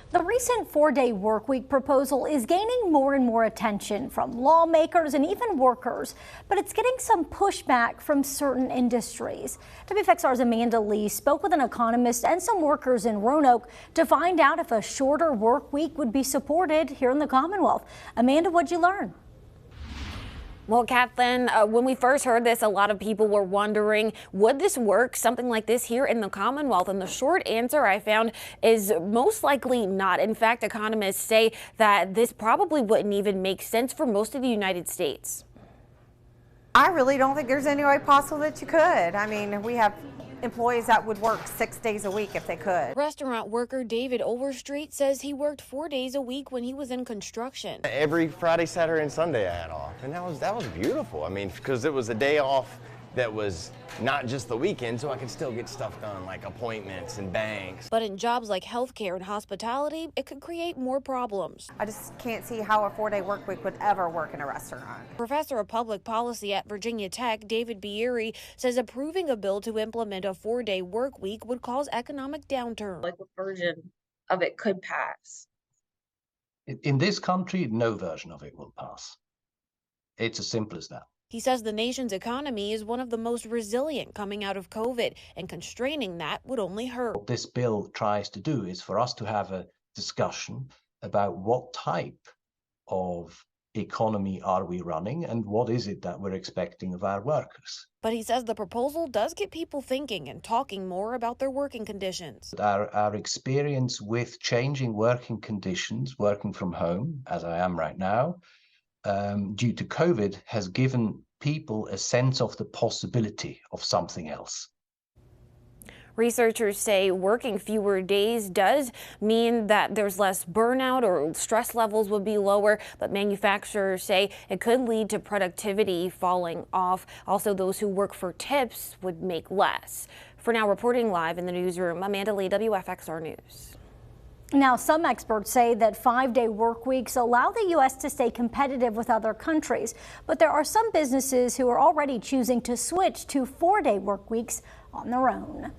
The recent four-day workweek proposal is gaining more and more attention from lawmakers and even workers, but it's getting some pushback from certain industries. WFXR's Amanda Lee spoke with an economist and some workers in Roanoke to find out if a shorter work week would be supported here in the Commonwealth. Amanda, what'd you learn? Well, Kathleen, when we first heard this, a lot of people were wondering, would this work, something like this here in the Commonwealth? And the short answer I found is most likely not. In fact, economists say that this probably wouldn't even make sense for most of the United States. I really don't think there's any way possible that you could. I mean, we have employees that would work 6 days a week if they could. Restaurant worker David Overstreet says he worked 4 days a week when he was in construction. Every Friday, Saturday, and Sunday I had off, and that was beautiful. I mean, because it was a day off that was not just the weekend, so I could still get stuff done, like appointments and banks. But in jobs like healthcare and hospitality, it could create more problems. I just can't see how a 4-day work week would ever work in a restaurant. Professor of public policy at Virginia Tech, David Bieri, says approving a bill to implement a 4-day work week would cause economic downturn. Like what version of it could pass? In this country, no version of it will pass. It's as simple as that. He says the nation's economy is one of the most resilient coming out of COVID, and constraining that would only hurt. What this bill tries to do is for us to have a discussion about what type of economy are we running and what is it that we're expecting of our workers. But he says the proposal does get people thinking and talking more about their working conditions. Our experience with changing working conditions, working from home, as I am right now, due to COVID, has given people a sense of the possibility of something else. Researchers say working fewer days does mean that there's less burnout or stress levels would be lower, but manufacturers say it could lead to productivity falling off. Also, those who work for tips would make less. For now, reporting live in the newsroom, Amanda Lee, WFXR News. Now, some experts say that 5-day work weeks allow the U.S. to stay competitive with other countries, but there are some businesses who are already choosing to switch to 4-day work weeks on their own.